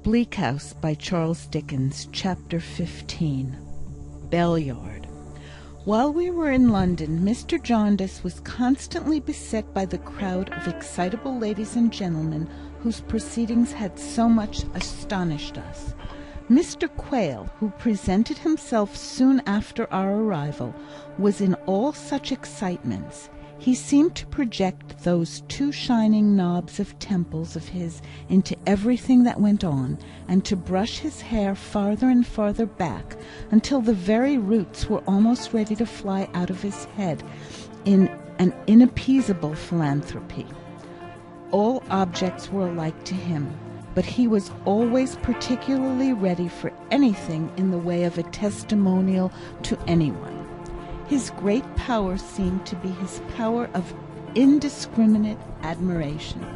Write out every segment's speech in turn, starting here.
Bleak House by Charles Dickens, Chapter 15. Bellyard. While we were in London, Mr. Jarndyce was constantly beset by the crowd of excitable ladies and gentlemen whose proceedings had so much astonished us. Mr. Quayle, who presented himself soon after our arrival, was in all such excitements. He seemed to project those two shining knobs of temples of his into everything that went on, and to brush his hair farther and farther back, until the very roots were almost ready to fly out of his head in an inappeasable philanthropy. All objects were alike to him, but he was always particularly ready for anything in the way of a testimonial to anyone. His great power seemed to be his power of indiscriminate admiration.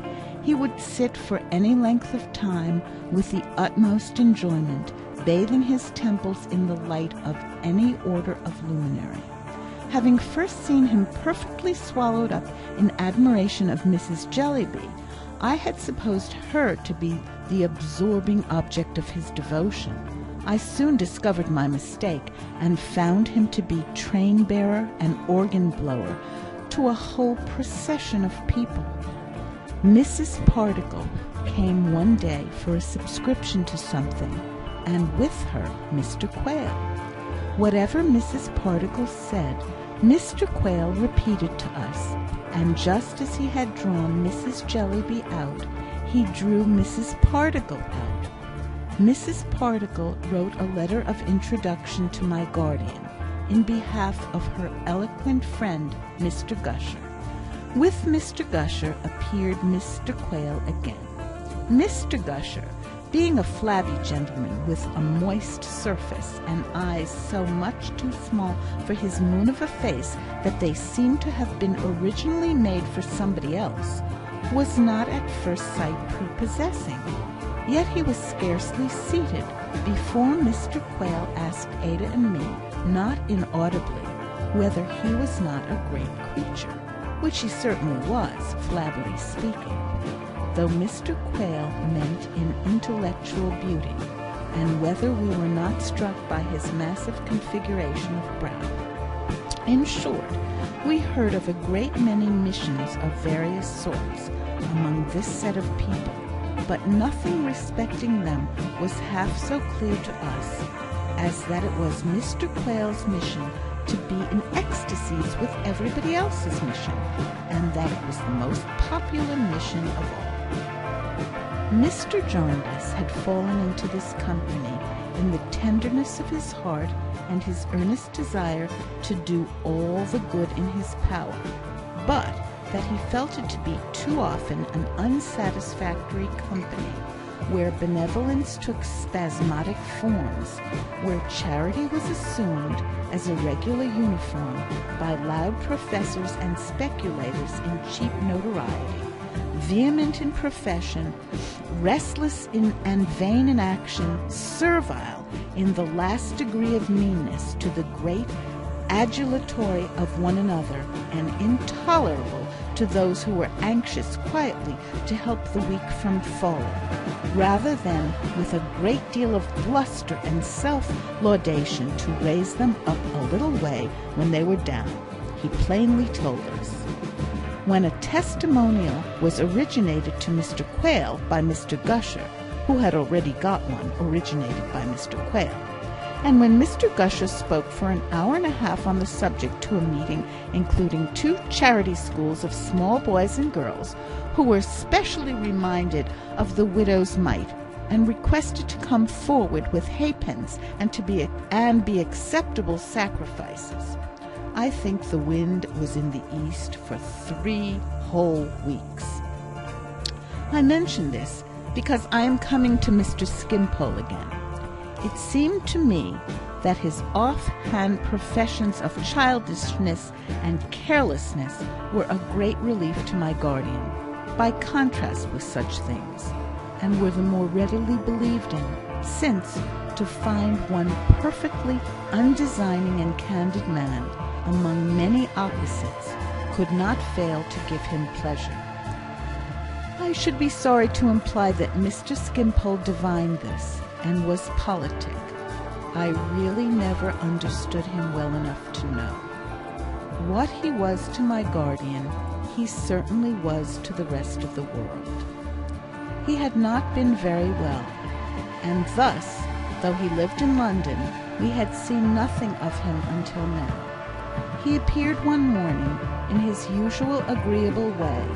He would sit for any length of time with the utmost enjoyment, bathing his temples in the light of any order of luminary. Having first seen him perfectly swallowed up in admiration of Mrs. Jellyby, I had supposed her to be the absorbing object of his devotion. I soon discovered my mistake, and found him to be train-bearer and organ-blower to a whole procession of people. Mrs. Particle came one day for a subscription to something, and with her Mr. Quayle. Whatever Mrs. Particle said, Mr. Quayle repeated to us, and just as he had drawn Mrs. Jellyby out, he drew Mrs. Particle out. Mrs. Particle wrote a letter of introduction to my guardian, in behalf of her eloquent friend, Mr. Gusher. With Mr. Gusher appeared Mr. Quayle again. Mr. Gusher, being a flabby gentleman with a moist surface and eyes so much too small for his moon of a face that they seemed to have been originally made for somebody else, was not at first sight prepossessing. Yet he was scarcely seated before Mr. Quayle asked Ada and me, not inaudibly, whether he was not a great creature, which he certainly was, flabbily speaking, though Mr. Quayle meant in intellectual beauty, and whether we were not struck by his massive configuration of brow. In short, we heard of a great many missions of various sorts among this set of people, but nothing respecting them was half so clear to us as that it was Mr. Quayle's mission to be in ecstasies with everybody else's mission, and that it was the most popular mission of all. Mr. Jarndyce had fallen into this company in the tenderness of his heart and his earnest desire to do all the good in his power, but that he felt it to be too often an unsatisfactory company, where benevolence took spasmodic forms, where charity was assumed as a regular uniform by loud professors and speculators in cheap notoriety, vehement in profession, restless and vain in action, servile in the last degree of meanness to the great, adulatory of one another, and intolerable to those who were anxious quietly to help the weak from falling, rather than with a great deal of bluster and self-laudation to raise them up a little way when they were down, he plainly told us. When a testimonial was originated to Mr. Quayle by Mr. Gusher, who had already got one originated by Mr. Quayle, and when Mr. Gusher spoke for an hour and a half on the subject to a meeting including 2 charity schools of small boys and girls, who were specially reminded of the widow's mite, and requested to come forward with halfpence and be acceptable sacrifices, I think the wind was in the east for 3 whole weeks. I mention this because I am coming to Mr. Skimpole again. It seemed to me that his off-hand professions of childishness and carelessness were a great relief to my guardian, by contrast with such things, and were the more readily believed in, since to find one perfectly undesigning and candid man among many opposites could not fail to give him pleasure. I should be sorry to imply that Mr. Skimpole divined this, and was politic. I really never understood him well enough to know. What he was to my guardian, he certainly was to the rest of the world. He had not been very well, and thus, though he lived in London, we had seen nothing of him until now. He appeared one morning in his usual agreeable way,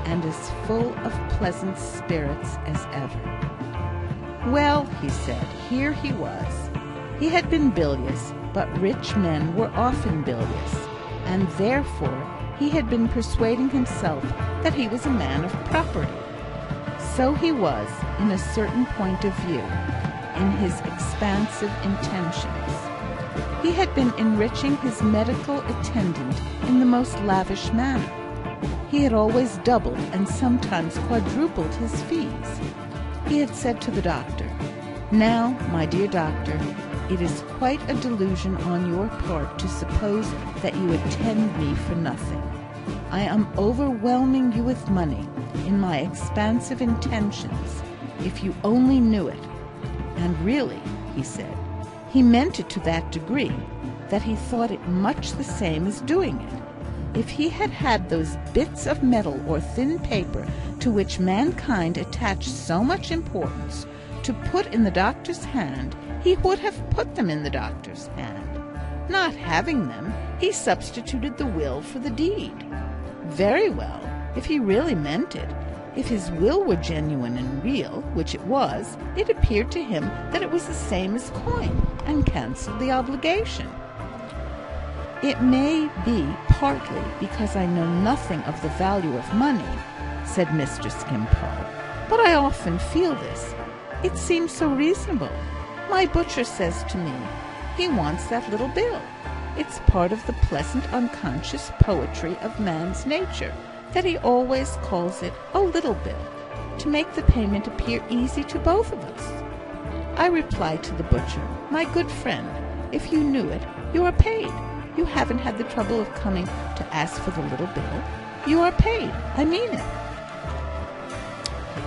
and as full of pleasant spirits as ever. Well, he said, here he was. He had been bilious, but rich men were often bilious, and therefore he had been persuading himself that he was a man of property. So he was, in a certain point of view, in his expansive intentions. He had been enriching his medical attendant in the most lavish manner. He had always doubled and sometimes quadrupled his fees. He had said to the doctor, "Now, my dear doctor, it is quite a delusion on your part to suppose that you attend me for nothing. I am overwhelming you with money in my expansive intentions, if you only knew it." And really, he said, he meant it to that degree that he thought it much the same as doing it. If he had had those bits of metal or thin paper to which mankind attached so much importance to put in the doctor's hand, he would have put them in the doctor's hand. Not having them, he substituted the will for the deed. Very well, if he really meant it. If his will were genuine and real, which it was, it appeared to him that it was the same as coin, and cancelled the obligation. It may be partly because I know nothing of the value of money, said Mr. Skimpole, but I often feel this. It seems so reasonable. My butcher says to me, he wants that little bill. It's part of the pleasant unconscious poetry of man's nature that he always calls it a little bill, to make the payment appear easy to both of us. I replied to the butcher, "My good friend, if you knew it, you are paid. You haven't had the trouble of coming to ask for the little bill. You are paid. I mean it."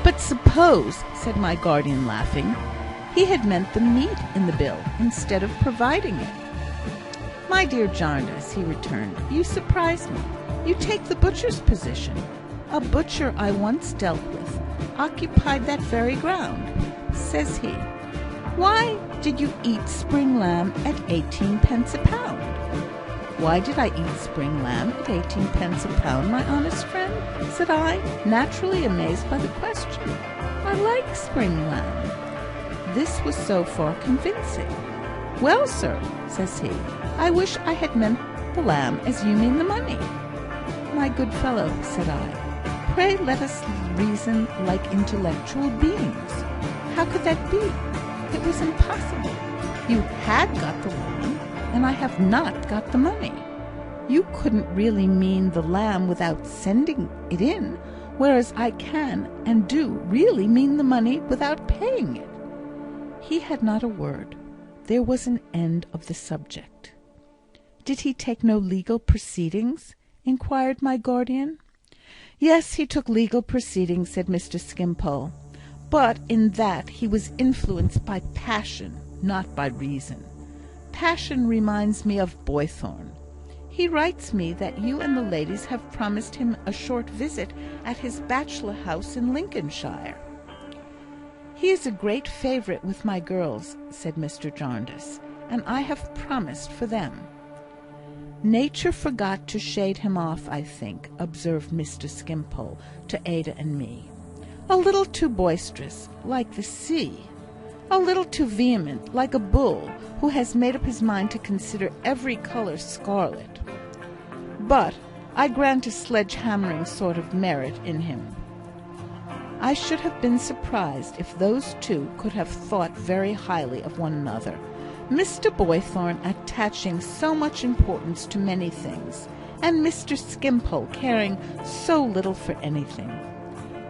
"But suppose," said my guardian, laughing, "he had meant the meat in the bill instead of providing it." "My dear Jarndyce," he returned, "you surprise me. You take the butcher's position. A butcher I once dealt with occupied that very ground. Says he, 'Why did you eat spring lamb at 18 pence a pound?' 'Why did I eat spring lamb at 18 pence a pound, my honest friend?' said I, naturally amazed by the question. 'I like spring lamb.' This was so far convincing. 'Well, sir,' says he, 'I wish I had meant the lamb as you mean the money.' 'My good fellow,' said I, 'pray let us reason like intellectual beings. How could that be? It was impossible. You had got the lamb, and I have not got the money. You couldn't really mean the lamb without sending it in, whereas I can and do really mean the money without paying it.' He had not a word. There was an end of the subject. "Did he take no legal proceedings?" inquired my guardian. "Yes, he took legal proceedings," said Mr. Skimpole, "but in that he was influenced by passion, not by reason. Passion reminds me of Boythorn. He writes me that you and the ladies have promised him a short visit at his bachelor house in Lincolnshire." "He is a great favourite with my girls," said Mr. Jarndyce, "and I have promised for them." "Nature forgot to shade him off, I think," observed Mr. Skimpole to Ada and me. "A little too boisterous, like the sea. A little too vehement, like a bull who has made up his mind to consider every colour scarlet. But I grant a sledge-hammering sort of merit in him. I should have been surprised if those two could have thought very highly of one another, Mr. Boythorn attaching so much importance to many things, and Mr. Skimpole caring so little for anything.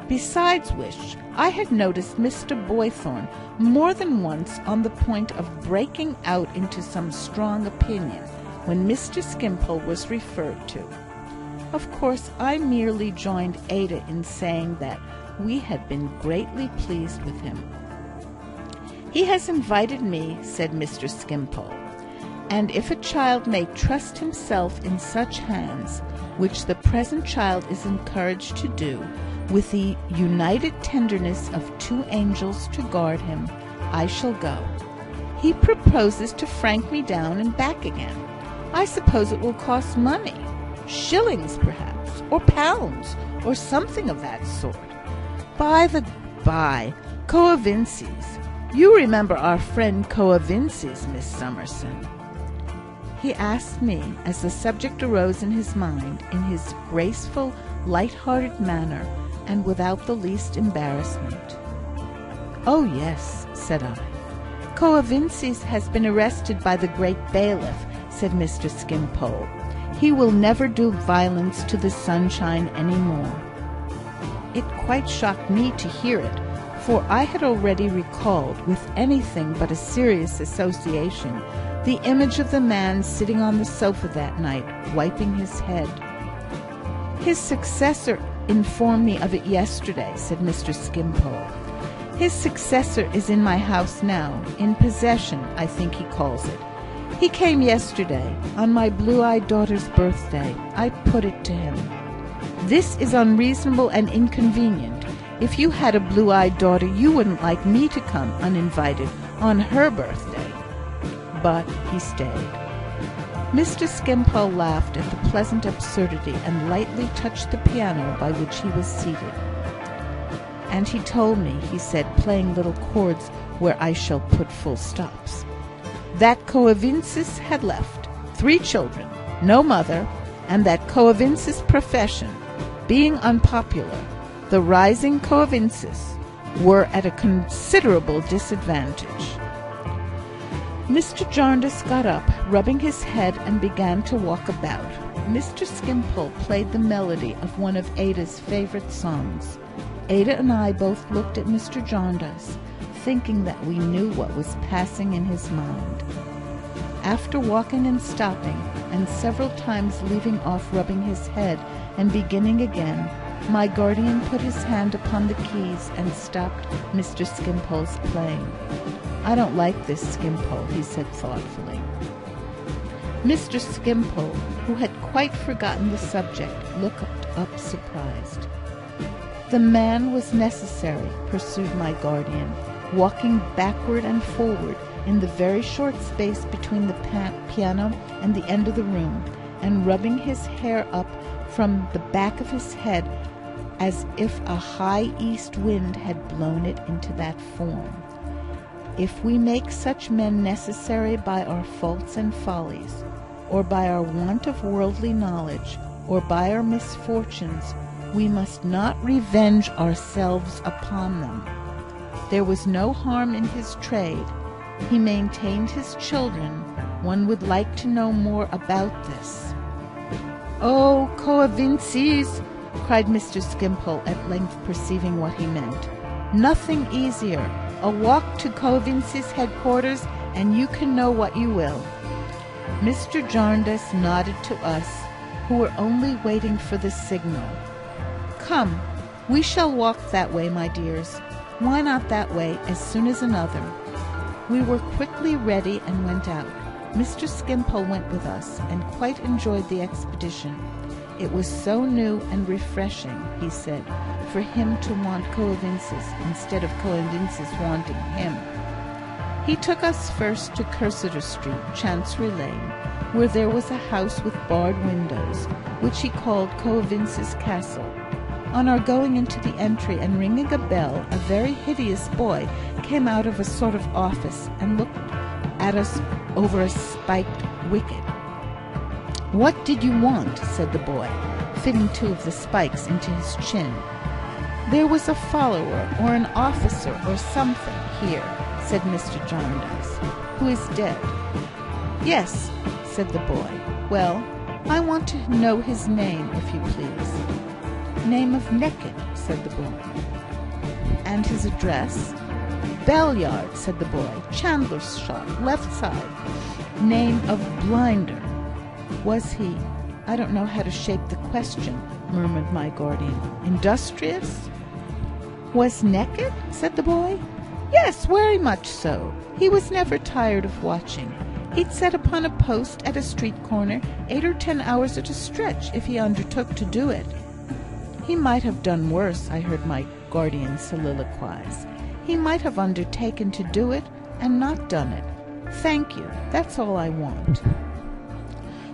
Besides which, I had noticed Mr. Boythorn more than once on the point of breaking out into some strong opinion when Mr. Skimpole was referred to. Of course, I merely joined Ada in saying that we had been greatly pleased with him. "He has invited me," said Mr. Skimpole, "and if a child may trust himself in such hands, which the present child is encouraged to do, with the united tenderness of two angels to guard him, I shall go. He proposes to frank me down and back again. I suppose it will cost money, shillings perhaps, or pounds, or something of that sort. By the by, Coavinses. You remember our friend Coavinses, Miss Summerson?" He asked me, as the subject arose in his mind, in his graceful, light-hearted manner, and without the least embarrassment. "Oh, yes," said I. "Coavinses has been arrested by the great bailiff," said Mr. Skimpole. "He will never do violence to the sunshine any more." It quite shocked me to hear it, for I had already recalled, with anything but a serious association, the image of the man sitting on the sofa that night, wiping his head. "His successor informed me of it yesterday," said Mr. Skimpole. "His successor is in my house now, in possession, I think he calls it. He came yesterday, on my blue-eyed daughter's birthday. I put it to him. 'This is unreasonable and inconvenient. If you had a blue-eyed daughter, you wouldn't like me to come uninvited on her birthday.' But he stayed." Mr. Skimpole laughed at the pleasant absurdity and lightly touched the piano by which he was seated. "And he told me," he said, playing little chords where I shall put full stops, "that Coavinses had left 3 children, no mother, and that Coavinses' profession being unpopular, the rising Coavinses were at a considerable disadvantage." Mr. Jarndyce got up, rubbing his head, and began to walk about. Mr. Skimpole played the melody of one of Ada's favourite songs. Ada and I both looked at Mr. Jarndyce, thinking that we knew what was passing in his mind. After walking and stopping, and several times leaving off rubbing his head and beginning again, my guardian put his hand upon the keys and stopped Mr. Skimpole's playing. "I don't like this, Skimpole," he said thoughtfully. Mr. Skimpole, who had quite forgotten the subject, looked up surprised. "The man was necessary," pursued my guardian, walking backward and forward in the very short space between the piano and the end of the room, and rubbing his hair up from the back of his head as if a high east wind had blown it into that form. "If we make such men necessary by our faults and follies, or by our want of worldly knowledge, or by our misfortunes, we must not revenge ourselves upon them. There was no harm in his trade. He maintained his children. One would like to know more about this." "Oh, Coavinses!" cried Mr. Skimpole, at length perceiving what he meant. "Nothing easier. A walk to Coavinses' headquarters, and you can know what you will." Mr. Jarndyce nodded to us, who were only waiting for the signal. "Come, we shall walk that way, my dears. Why not that way as soon as another?" We were quickly ready and went out. Mr. Skimpole went with us, and quite enjoyed the expedition. It was so new and refreshing, he said, for him to want Coavinses instead of Coavinses wanting him. He took us first to Cursitor Street, Chancery Lane, where there was a house with barred windows, which he called Coavinses' Castle. On our going into the entry and ringing a bell, a very hideous boy came out of a sort of office and looked at us over a spiked wicket. "What did you want?" said the boy, fitting 2 of the spikes into his chin. "There was a follower, or an officer, or something, here," said Mr. Jarndyce, "who is dead." "Yes," said the boy. "Well, I want to know his name, if you please." "Name of Neckett," said the boy. "And his address?" "Bellyard," said the boy. "Chandler's shop, left side." "Name of Blinder." "Was he—" "I don't know how to shape the question," murmured my guardian. "Industrious?" "Was naked?" said the boy. "Yes, very much so. He was never tired of watching. He'd set upon a post at a street corner 8 or 10 hours at a stretch if he undertook to do it." "He might have done worse," I heard my guardian soliloquize. "He might have undertaken to do it and not done it. Thank you, that's all I want."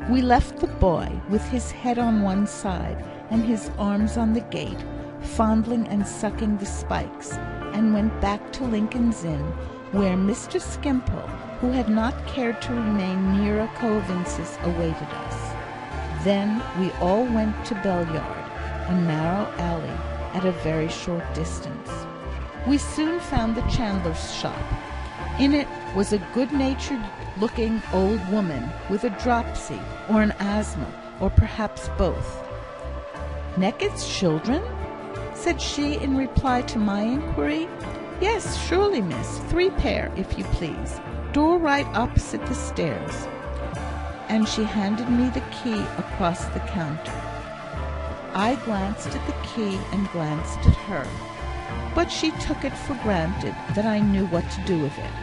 We left the boy with his head on one side and his arms on the gate, fondling and sucking the spikes, and went back to Lincoln's Inn, where Mr. Skimpole, who had not cared to remain near a Coavinses, awaited us. Then we all went to Bellyard, a narrow alley at a very short distance. We soon found the chandler's shop. In it was a good-natured looking old woman with a dropsy or an asthma, or perhaps both. "Naked children?" said she in reply to my inquiry. "Yes, surely, miss. 3 pair, if you please. Door right opposite the stairs." And she handed me the key across the counter. I glanced at the key and glanced at her, but she took it for granted that I knew what to do with it.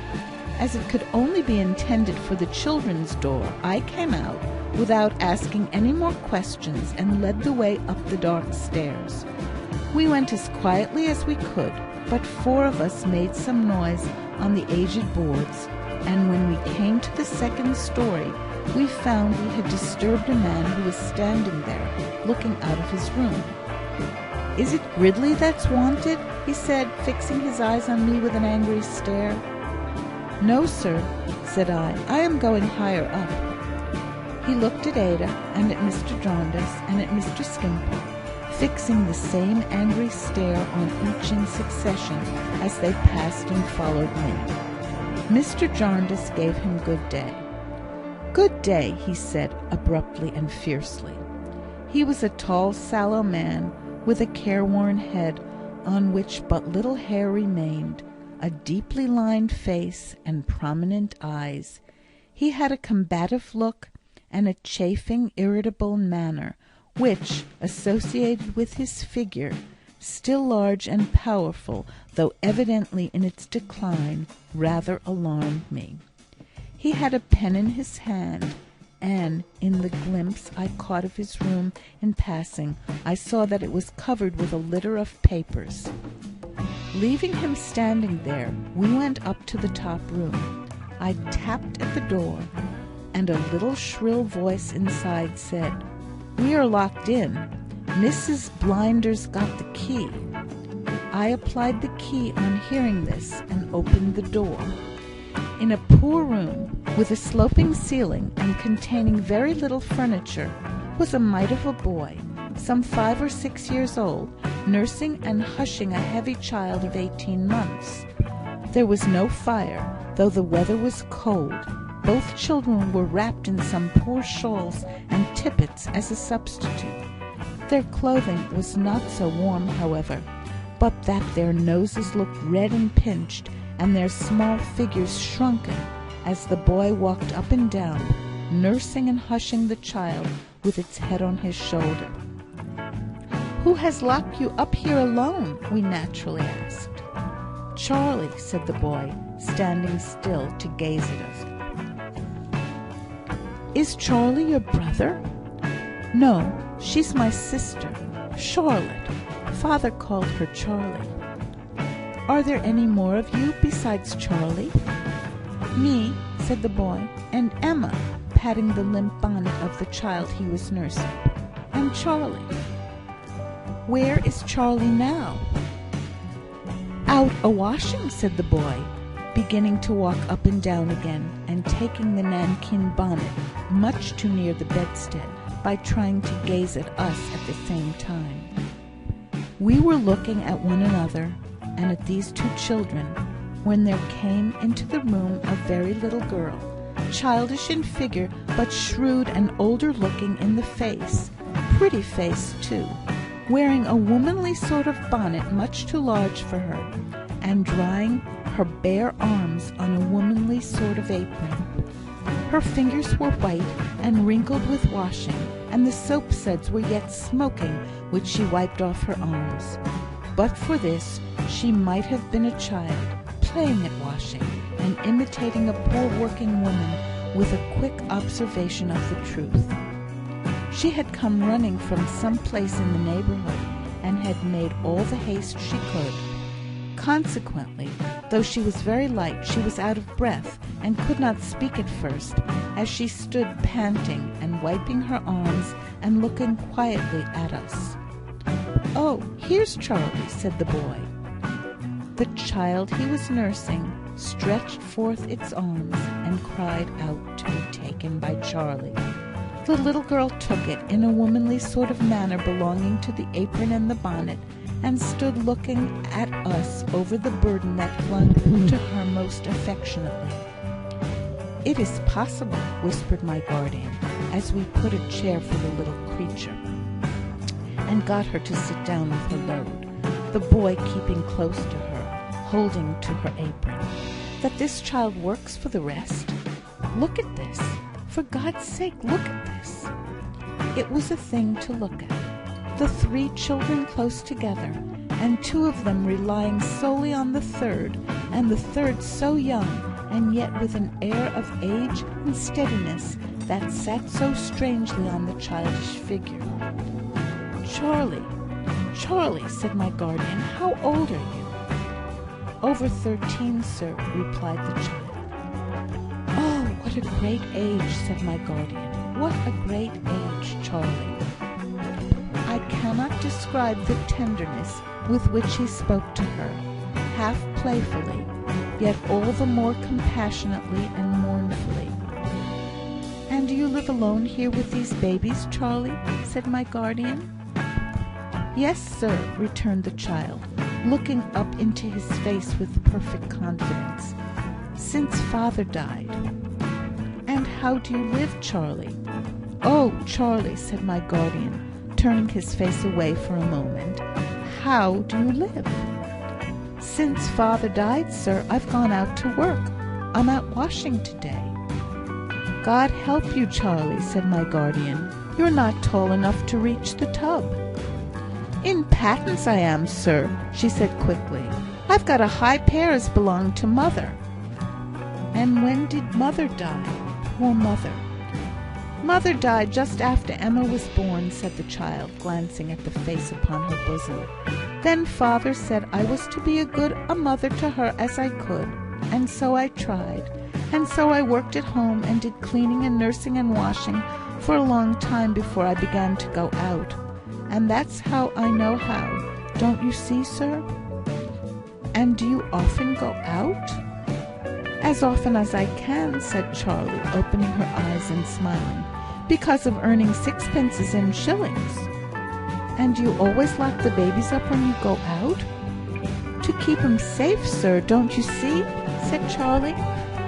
As it could only be intended for the children's door, I came out without asking any more questions and led the way up the dark stairs. We went as quietly as we could, but 4 of us made some noise on the aged boards, and when we came to the 2nd story, we found we had disturbed a man who was standing there, looking out of his room. "Is it Gridley that's wanted?" he said, fixing his eyes on me with an angry stare. "No, sir," said I am going higher up." He looked at Ada, and at Mr. Jarndyce, and at Mr. Skimpole, fixing the same angry stare on each in succession as they passed and followed me. Mr. Jarndyce gave him good day. "Good day," he said, abruptly and fiercely. He was a tall, sallow man, with a careworn head on which but little hair remained, a deeply lined face, and prominent eyes. He had a combative look, and a chafing, irritable manner, which, associated with his figure, still large and powerful, though evidently in its decline, rather alarmed me. He had a pen in his hand, and, in the glimpse I caught of his room in passing, I saw that it was covered with a litter of papers. Leaving him standing there, we went up to the top room. I tapped at the door, and a little shrill voice inside said, "We are locked in. Mrs. Blinder's got the key." I applied the key on hearing this, and opened the door. In a poor room, with a sloping ceiling and containing very little furniture, was a mite of a boy, some 5 or 6 years old, nursing and hushing a heavy child of 18 months. There was no fire, though the weather was cold. Both children were wrapped in some poor shawls and tippets as a substitute. Their clothing was not so warm, however, but that their noses looked red and pinched, and their small figures shrunken, as the boy walked up and down, nursing and hushing the child with its head on his shoulder. "Who has locked you up here alone?" we naturally asked. "Charlie," said the boy, standing still to gaze at us. "Is Charlie your brother?" "No, she's my sister, Charlotte. Father called her Charlie." "Are there any more of you besides Charlie?" "Me," said the boy, "and Emma," patting the limp bonnet of the child he was nursing, "and Charlie." "Where is Charlie now?" "Out a-washing," said the boy, beginning to walk up and down again, and taking the nankin bonnet much too near the bedstead by trying to gaze at us at the same time. We were looking at one another and at these 2 children, when there came into the room a very little girl, childish in figure, but shrewd and older-looking in the face, pretty face too, wearing a womanly sort of bonnet much too large for her, and drying her bare arms on a womanly sort of apron. Her fingers were white and wrinkled with washing, and the soap suds were yet smoking, which she wiped off her arms. But for this, she might have been a child, playing at washing, and imitating a poor working woman with a quick observation of the truth. She had come running from some place in the neighbourhood, and had made all the haste she could. Consequently, though she was very light, she was out of breath, and could not speak at first, as she stood panting, and wiping her arms, and looking quietly at us. "Oh, here's Charlie," said the boy. The child he was nursing stretched forth its arms, and cried out to be taken by Charlie. The little girl took it, in a womanly sort of manner belonging to the apron and the bonnet, and stood looking at us over the burden that clung to her most affectionately. "It is possible," whispered my guardian, as we put a chair for the little creature, and got her to sit down with her load, the boy keeping close to her, holding to her apron, "that this child works for the rest. Look at this. For God's sake, look at this." It was a thing to look at. The 3 children close together, and 2 of them relying solely on the third, and the third so young, and yet with an air of age and steadiness that sat so strangely on the childish figure. "Charlie, Charlie," said my guardian, "how old are you?" "Over 13, sir," replied the child. "Oh, what a great age," said my guardian. "What a great age, Charlie." I cannot describe the tenderness with which he spoke to her, half playfully, yet all the more compassionately and mournfully. "And do you live alone here with these babies, Charlie?" said my guardian. "Yes, sir," returned the child, looking up into his face with perfect confidence, "since father died." "And how do you live, Charlie?" "Oh, Charlie," said my guardian, turning his face away for a moment, "how do you live?" "Since father died, sir, I've gone out to work. I'm out washing today." "God help you, Charlie," said my guardian. "You're not tall enough to reach the tub." "In patents I am, sir," she said quickly. "I've got a high pair as belonged to mother." "And when did mother die? Poor mother." "Mother died just after Emma was born," said the child, glancing at the face upon her bosom. "Then father said I was to be a mother to her as I could, and so I tried, and so I worked at home and did cleaning and nursing and washing for a long time before I began to go out. And that's how I know how. Don't you see, sir?" "And do you often go out?" "As often as I can," said Charlie, opening her eyes and smiling, "because of earning sixpences and shillings." "And do you always lock the babies up when you go out?" "To keep 'em safe, sir, don't you see?" said Charlie.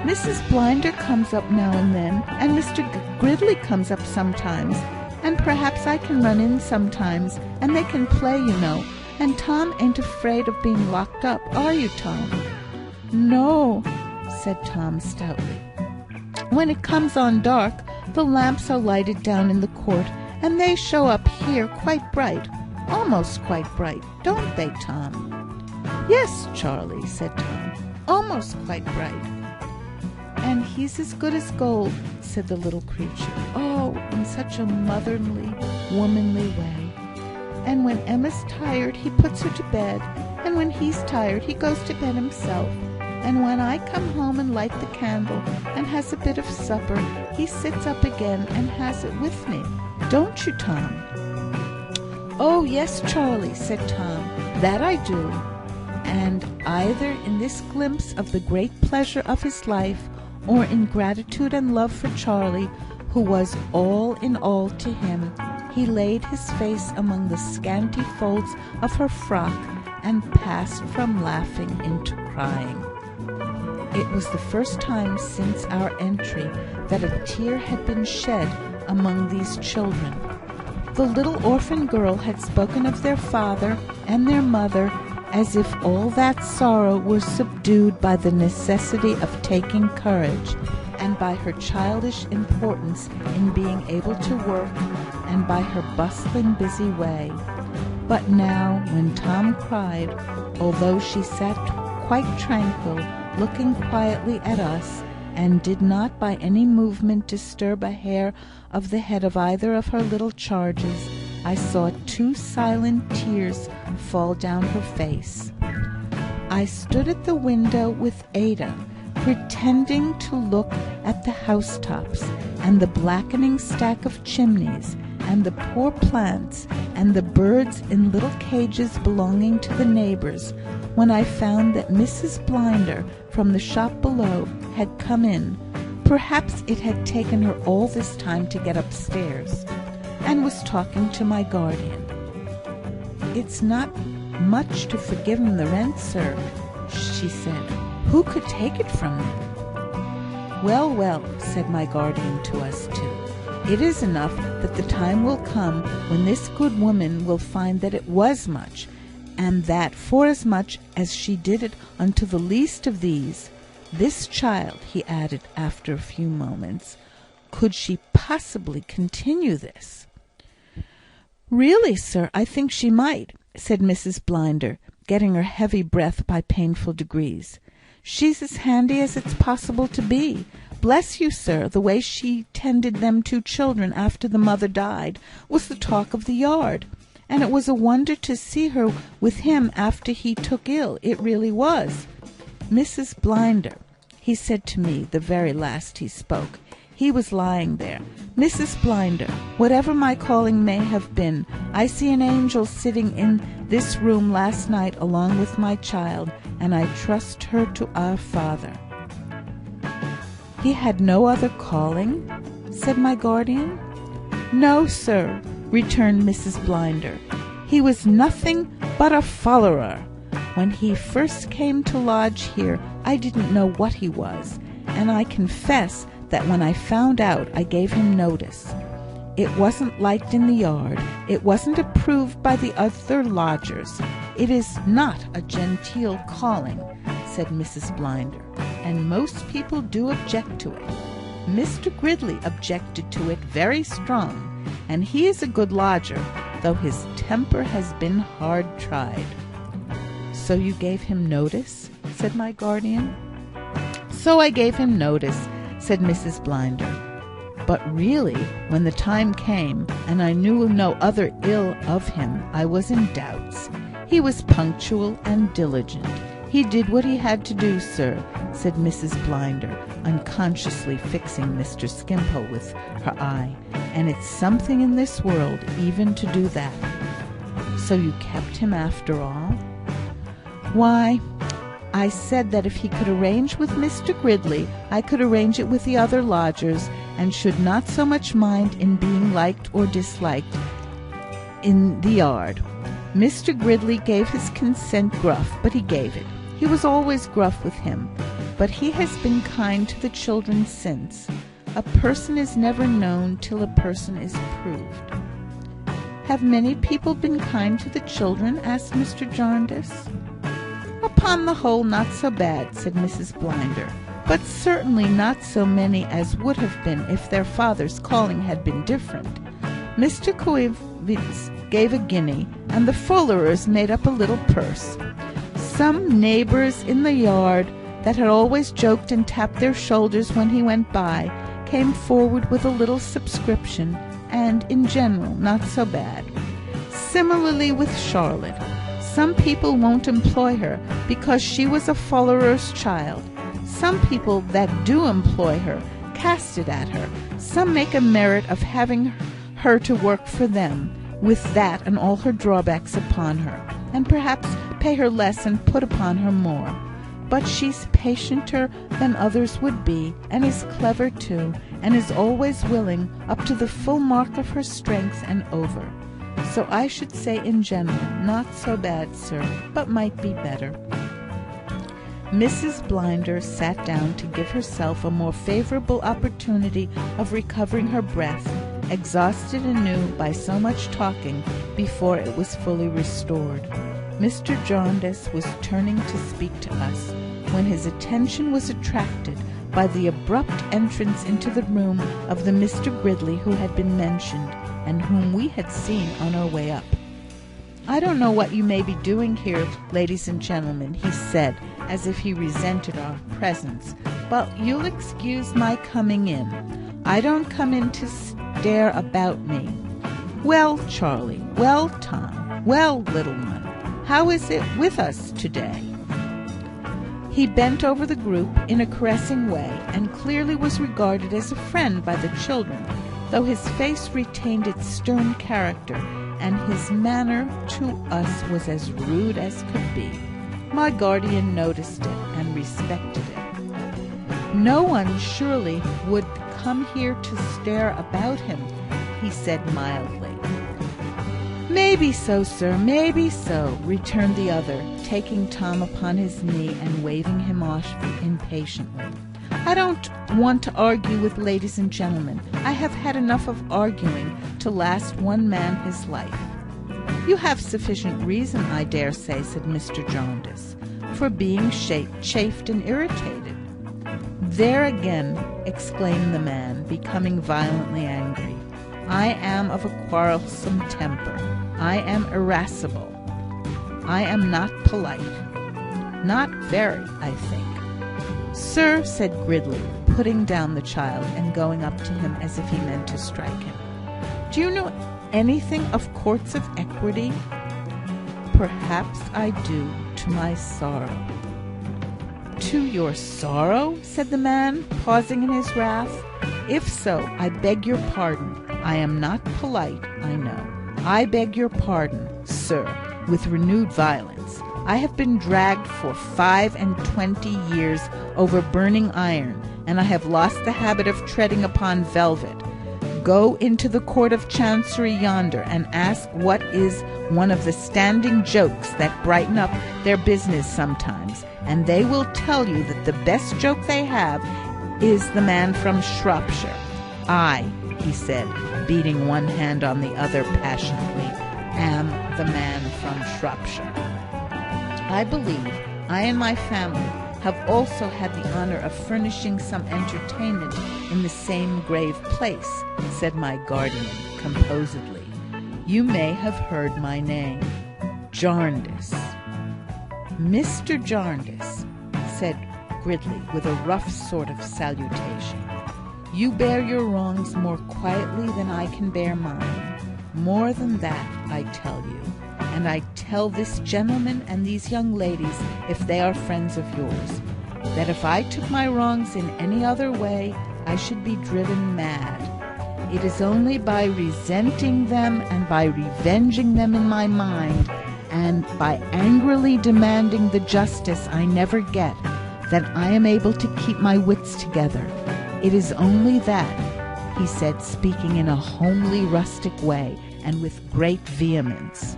"Mrs. Blinder comes up now and then, and Mr. Gridley comes up sometimes, and perhaps I can run in sometimes, and they can play, you know, and Tom ain't afraid of being locked up, are you, Tom?" "No," said Tom stoutly. "When it comes on dark, the lamps are lighted down in the court, and they show up here quite bright, almost quite bright, don't they, Tom?" "Yes, Charlie," said Tom, "almost quite bright." "And he's as good as gold," said the little creature, "oh, in such a motherly, womanly way. And when Emma's tired, he puts her to bed, and when he's tired, he goes to bed himself. And when I come home and light the candle and has a bit of supper, he sits up again and has it with me. Don't you, Tom?" "Oh, yes, Charlie," said Tom, "that I do." And either in this glimpse of the great pleasure of his life, or in gratitude and love for Charlie, who was all in all to him, he laid his face among the scanty folds of her frock and passed from laughing into crying. It was the first time since our entry that a tear had been shed among these children. The little orphan girl had spoken of their father and their mother as if all that sorrow were subdued by the necessity of taking courage, and by her childish importance in being able to work, and by her bustling, busy way. But now, when Tom cried, although she sat quite tranquil, looking quietly at us, and did not by any movement disturb a hair of the head of either of her little charges, I saw 2 silent tears fall down her face. I stood at the window with Ada, pretending to look at the housetops, and the blackening stack of chimneys, and the poor plants, and the birds in little cages belonging to the neighbours, when I found that Mrs. Blinder from the shop below had come in. Perhaps it had taken her all this time to get upstairs, and was talking to my guardian. "It's not much to forgive 'em the rent, sir," she said. "Who could take it from them?" "Well, well," said my guardian to us two, "it is enough that the time will come when this good woman will find that it was much, and that forasmuch as she did it unto the least of these, this child," he added after a few moments, "could she possibly continue this?" "Really, sir, I think she might," said Mrs. Blinder, getting her heavy breath by painful degrees. "She's as handy as it's possible to be. Bless you, sir, the way she tended them 2 children after the mother died was the talk of the yard. And it was a wonder to see her with him after he took ill. It really was. Mrs. Blinder," he said to me the very last he spoke. He was lying there. "Mrs. Blinder, whatever my calling may have been, I see an angel sitting in this room last night along with my child, and I trust her to our Father." "He had no other calling?" said my guardian. "No, sir," returned Mrs. Blinder. "He was nothing but a follower. When he first came to lodge here, I didn't know what he was, and I confess that when I found out, I gave him notice. It wasn't liked in the yard. It wasn't approved by the other lodgers. It is not a genteel calling," said Mrs. Blinder, "and most people do object to it. Mr. Gridley objected to it very strong, and he is a good lodger, though his temper has been hard tried." "So you gave him notice?" said my guardian. "So I gave him notice," said Mrs. Blinder. "But really, when the time came, and I knew no other ill of him, I was in doubts. He was punctual and diligent. He did what he had to do, sir," said Mrs. Blinder, unconsciously fixing Mr. Skimpole with her eye, "and it's something in this world even to do that." "So you kept him after all?" "Why, I said that if he could arrange with Mr. Gridley, I could arrange it with the other lodgers, and should not so much mind in being liked or disliked in the yard. Mr. Gridley gave his consent gruff, but he gave it. He was always gruff with him, but he has been kind to the children since. A person is never known till a person is proved." "Have many people been kind to the children?" asked Mr. Jarndyce. "Upon the whole, not so bad," said Mrs. Blinder, "but certainly not so many as would have been if their father's calling had been different. Mr. Coevitz gave a guinea, and the Fullerers made up a little purse. Some neighbours in the yard, that had always joked and tapped their shoulders when he went by, came forward with a little subscription, and, in general, not so bad. Similarly with Charlotte. Some people won't employ her, because she was a Fullerer's child. Some people that do employ her cast it at her. Some make a merit of having her to work for them, with that and all her drawbacks upon her, and perhaps pay her less and put upon her more. But she's patienter than others would be, and is clever too, and is always willing, up to the full mark of her strength and over. So I should say in general, not so bad, sir, but might be better." Mrs. Blinder sat down to give herself a more favourable opportunity of recovering her breath, exhausted anew by so much talking, before it was fully restored. Mr. Jarndyce was turning to speak to us, when his attention was attracted by the abrupt entrance into the room of the Mr. Gridley who had been mentioned, and whom we had seen on our way up. "I don't know what you may be doing here, ladies and gentlemen," he said, as if he resented our presence, "but you'll excuse my coming in. I don't come in to stare about me. Well, Charlie, well, Tom, well, little one, how is it with us today?" He bent over the group in a caressing way, and clearly was regarded as a friend by the children, though his face retained its stern character, and his manner to us was as rude as could be. My guardian noticed it and respected it. "No one surely would come here to stare about him," he said mildly. "Maybe so, sir, maybe so," returned the other, taking Tom upon his knee and waving him off impatiently. "I don't want to argue with ladies and gentlemen. I have had enough of arguing to last one man his life." "You have sufficient reason, I dare say," said Mr. Jarndyce, "for being chafed and irritated." "There again," exclaimed the man, becoming violently angry. "I am of a quarrelsome temper. I am irascible. I am not polite. Not very, I think." "Sir," said Gridley, putting down the child and going up to him as if he meant to strike him, "do you know anything of courts of equity?" "Perhaps I do, to my sorrow." "To your sorrow?" said the man, pausing in his wrath. "If so, I beg your pardon. I am not polite, I know. I beg your pardon, sir," with renewed violence. "I have been dragged for 25 years over burning iron, and I have lost the habit of treading upon velvet. Go into the Court of Chancery yonder, and ask what is one of the standing jokes that brighten up their business sometimes, and they will tell you that the best joke they have is the man from Shropshire. I," he said, beating one hand on the other passionately, "am the man from Shropshire. I believe I and my family have also had the honour of furnishing some entertainment in the same grave place," said my guardian, composedly. "You may have heard my name. Jarndyce." "Mr. Jarndyce," said Gridley, with a rough sort of salutation, "you bear your wrongs more quietly than I can bear mine. More than that, I tell you, and I tell this gentleman and these young ladies, if they are friends of yours, that if I took my wrongs in any other way, I should be driven mad. It is only by resenting them and by revenging them in my mind, and by angrily demanding the justice I never get, that I am able to keep my wits together. It is only that," he said, speaking in a homely, rustic way, and with great vehemence.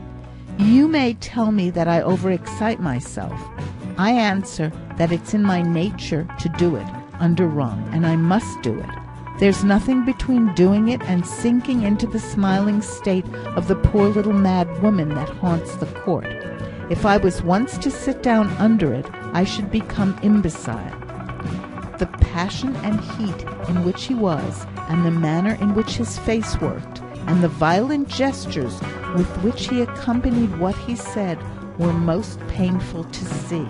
"You may tell me that I overexcite myself. I answer that it's in my nature to do it, under wrong, and I must do it. There's nothing between doing it and sinking into the smiling state of the poor little mad woman that haunts the court. If I was once to sit down under it, I should become imbecile." The passion and heat in which he was, and the manner in which his face worked, and the violent gestures with which he accompanied what he said, were most painful to see.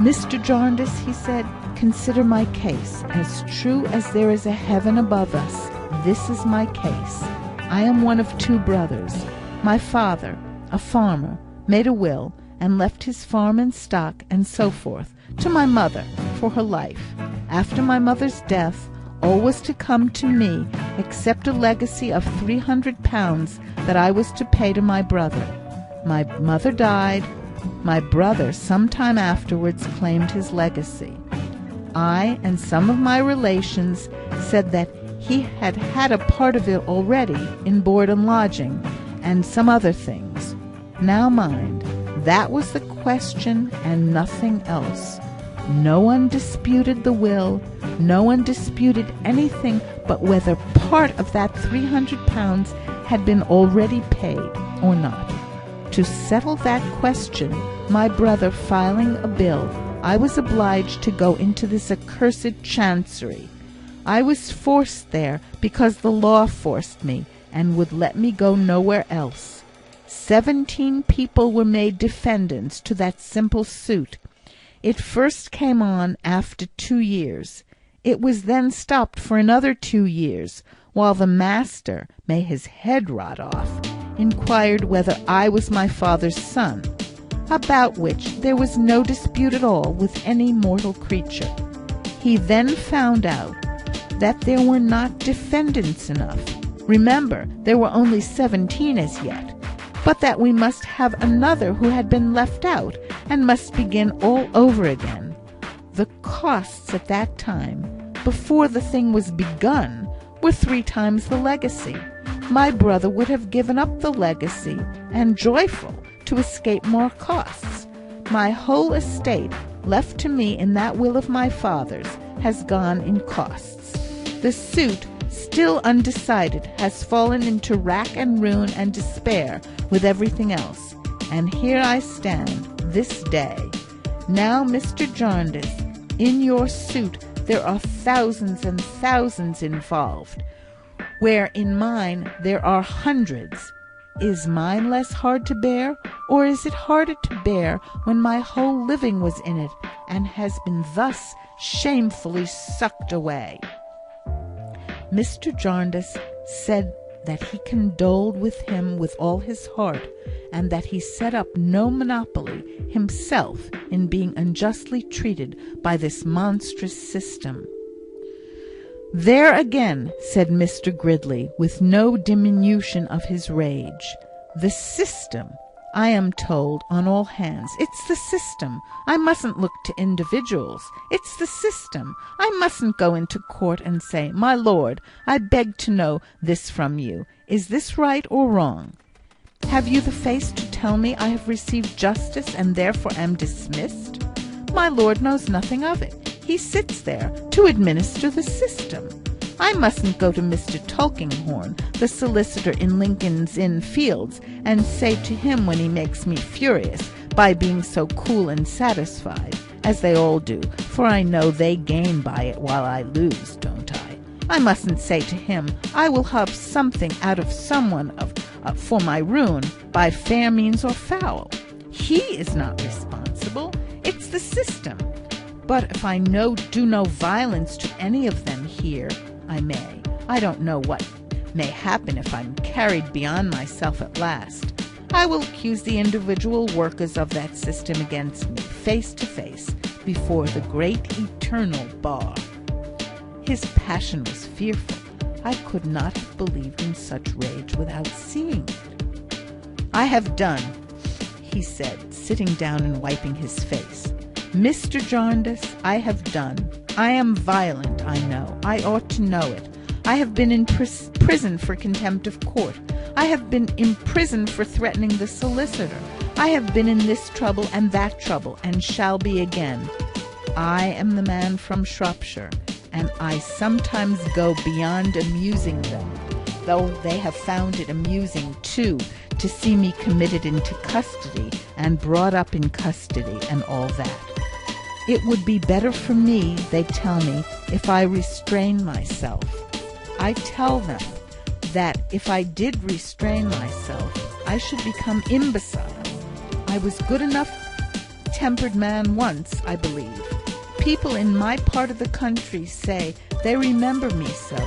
"Mr. Jarndyce," he said, "consider my case. As true as there is a heaven above us, this is my case. I am one of 2 brothers. My father, a farmer, made a will, and left his farm and stock, and so forth, to my mother for her life. After my mother's death, all was to come to me, except a legacy of £300 that I was to pay to my brother. My mother died. My brother some time afterwards claimed his legacy. I and some of my relations said that he had had a part of it already in board and lodging, and some other things. Now mind, that was the question and nothing else. No one disputed the will, no one disputed anything but whether part of that £300 had been already paid or not. To settle that question, my brother filing a bill, I was obliged to go into this accursed chancery. I was forced there because the law forced me, and would let me go nowhere else. 17 people were made defendants to that simple suit. It first came on after 2 years. It was then stopped for another 2 years, while the master, may his head rot off, inquired whether I was my father's son, about which there was no dispute at all with any mortal creature. He then found out that there were not defendants enough. Remember, there were only 17 as yet, but that we must have another who had been left out, and must begin all over again. The costs at that time, before the thing was begun, were 3 times the legacy. My brother would have given up the legacy, and joyful, to escape more costs. My whole estate, left to me in that will of my father's, has gone in costs. The suit, still undecided, has fallen into rack and ruin and despair with everything else. And here I stand, this day. Now, Mr. Jarndyce, in your suit there are thousands and thousands involved, where in mine there are hundreds. Is mine less hard to bear, or is it harder to bear when my whole living was in it, and has been thus shamefully sucked away? Mr. Jarndyce said that he condoled with him with all his heart, and that he set up no monopoly himself in being unjustly treated by this monstrous system. There again, said Mr. Gridley, with no diminution of his rage, the system, I am told on all hands. It's the system. I mustn't look to individuals. It's the system. I mustn't go into court and say, my lord, I beg to know this from you. Is this right or wrong? Have you the face to tell me I have received justice and therefore am dismissed? My lord knows nothing of it. He sits there to administer the system. I mustn't go to Mr. Tulkinghorn, the solicitor in Lincoln's Inn Fields, and say to him when he makes me furious by being so cool and satisfied, as they all do, for I know they gain by it while I lose, don't I? I mustn't say to him, I will have something out of someone for my ruin, by fair means or foul. He is not responsible. It's the system. But if I do no violence to any of them here, I may. I don't know what may happen if I'm carried beyond myself at last. I will accuse the individual workers of that system against me, face to face, before the great eternal bar. His passion was fearful. I could not have believed in such rage without seeing it. I have done, he said, sitting down and wiping his face. Mr. Jarndyce, I have done. I am violent, I know. I ought to know it. I have been in prison for contempt of court. I have been imprisoned for threatening the solicitor. I have been in this trouble and that trouble, and shall be again. I am the man from Shropshire, and I sometimes go beyond amusing them, though they have found it amusing, too, to see me committed into custody and brought up in custody and all that. It would be better for me, they tell me, if I restrain myself. I tell them that if I did restrain myself, I should become imbecile. I was good enough tempered man once, I believe. People in my part of the country say they remember me so.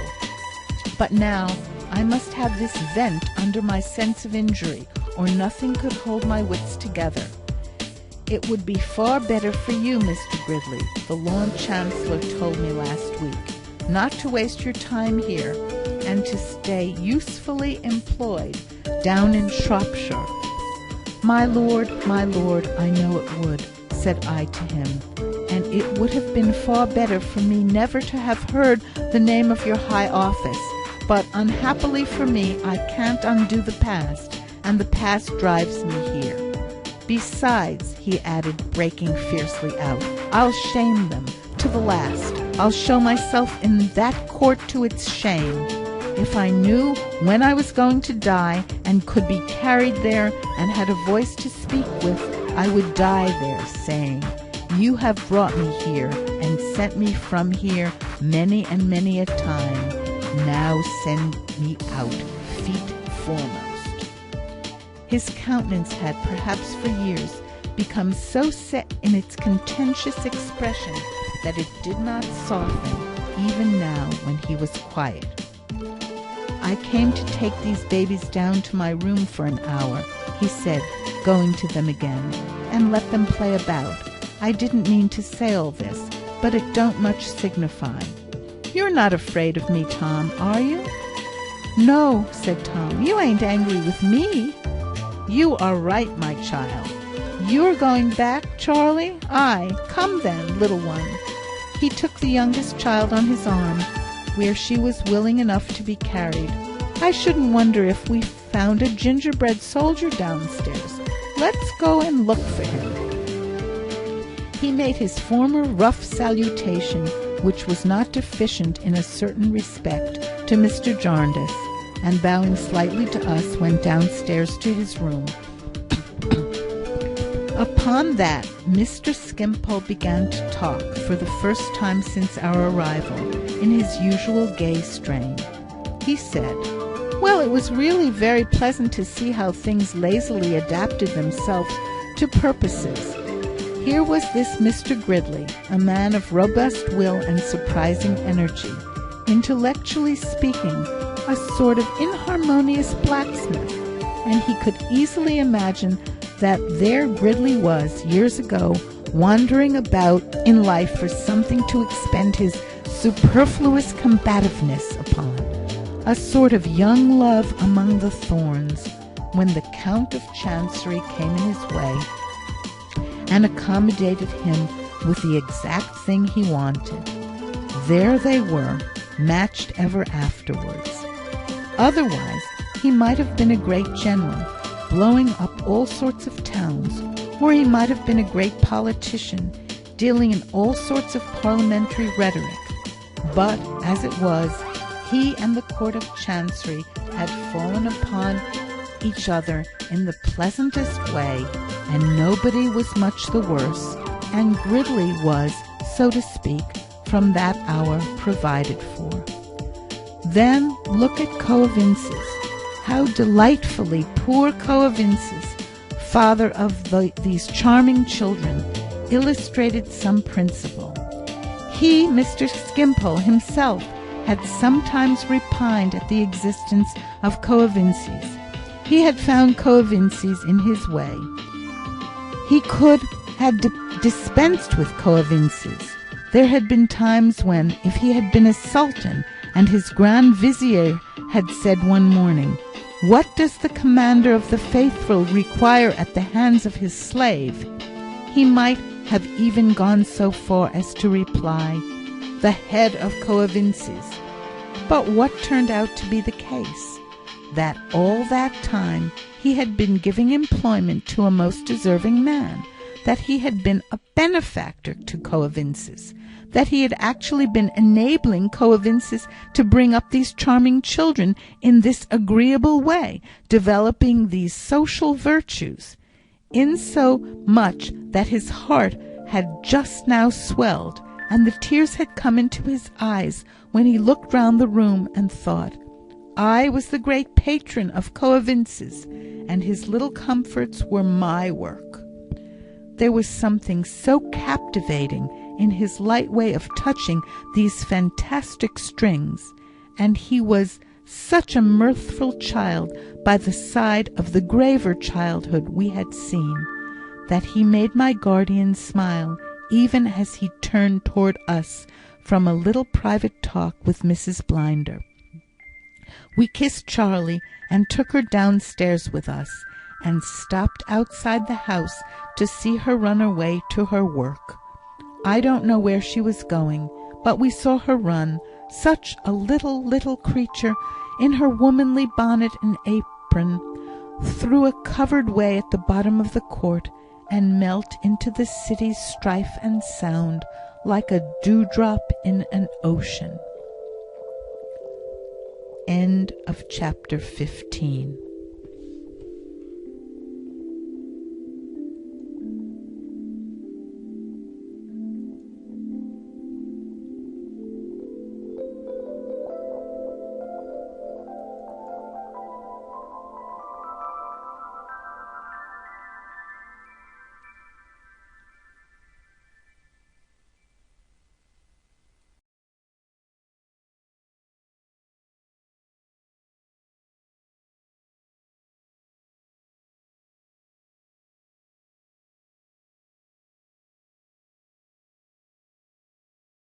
But now I must have this vent under my sense of injury, or nothing could hold my wits together. It would be far better for you, Mr. Gridley, the Lord Chancellor told me last week, not to waste your time here, and to stay usefully employed down in Shropshire. My lord, I know it would, said I to him, and it would have been far better for me never to have heard the name of your high office, but unhappily for me I can't undo the past, and the past drives me here. Besides, he added, breaking fiercely out, I'll shame them to the last. I'll show myself in that court to its shame. If I knew when I was going to die, and could be carried there, and had a voice to speak with, I would die there, saying, you have brought me here, and sent me from here many and many a time. Now send me out, feet foremost. His countenance had, perhaps for years, become so set in its contentious expression that it did not soften, even now when he was quiet. "I came to take these babies down to my room for an hour," he said, going to them again, "and let them play about. I didn't mean to say all this, but it don't much signify. You're not afraid of me, Tom, are you?" "No," said Tom. "You ain't angry with me?" "You are right, my child. You're going back, Charlie? Aye, come then, little one." He took the youngest child on his arm, where she was willing enough to be carried. "I shouldn't wonder if we found a gingerbread soldier downstairs. Let's go and look for him." He made his former rough salutation, which was not deficient in a certain respect, to Mr. Jarndyce, and bowing slightly to us, went downstairs to his room. Upon that, Mr. Skimpole began to talk, for the first time since our arrival, in his usual gay strain. He said, "Well, it was really very pleasant to see how things lazily adapted themselves to purposes. Here was this Mr. Gridley, a man of robust will and surprising energy, intellectually speaking, a sort of inharmonious blacksmith, and he could easily imagine that there Gridley was, years ago, wandering about in life for something to expend his superfluous combativeness upon, a sort of young love among the thorns, when the Count of Chancery came in his way and accommodated him with the exact thing he wanted. There they were, matched ever afterwards. Otherwise, he might have been a great general, blowing up all sorts of towns, or he might have been a great politician, dealing in all sorts of parliamentary rhetoric. But, as it was, he and the Court of Chancery had fallen upon each other in the pleasantest way, and nobody was much the worse, and Gridley was, so to speak, from that hour provided for. Then look at Coavinses. How delightfully poor Coavinses, father of these charming children, illustrated some principle. He, Mr. Skimpole himself, had sometimes repined at the existence of Coavinses. He had found Coavinses in his way. He could have dispensed with Coavinses. There had been times when, if he had been a sultan, and his Grand Vizier had said one morning, "What does the commander of the faithful require at the hands of his slave?" he might have even gone so far as to reply, "The head of Coavinses." But what turned out to be the case? That all that time he had been giving employment to a most deserving man, that he had been a benefactor to Coavinses, that he had actually been enabling Coavinses to bring up these charming children in this agreeable way, developing these social virtues, in so much that his heart had just now swelled, and the tears had come into his eyes when he looked round the room and thought, I was the great patron of Coavinses, and his little comforts were my work. There was something so captivating in his light way of touching these fantastic strings, and he was such a mirthful child by the side of the graver childhood we had seen, that he made my guardian smile even as he turned toward us from a little private talk with Mrs. Blinder. We kissed Charlie and took her downstairs with us, and stopped outside the house to see her run away to her work. I don't know where she was going, but we saw her run, such a little creature, in her womanly bonnet and apron, through a covered way at the bottom of the court, and melt into the city's strife and sound like a dewdrop in an ocean. End of chapter 15.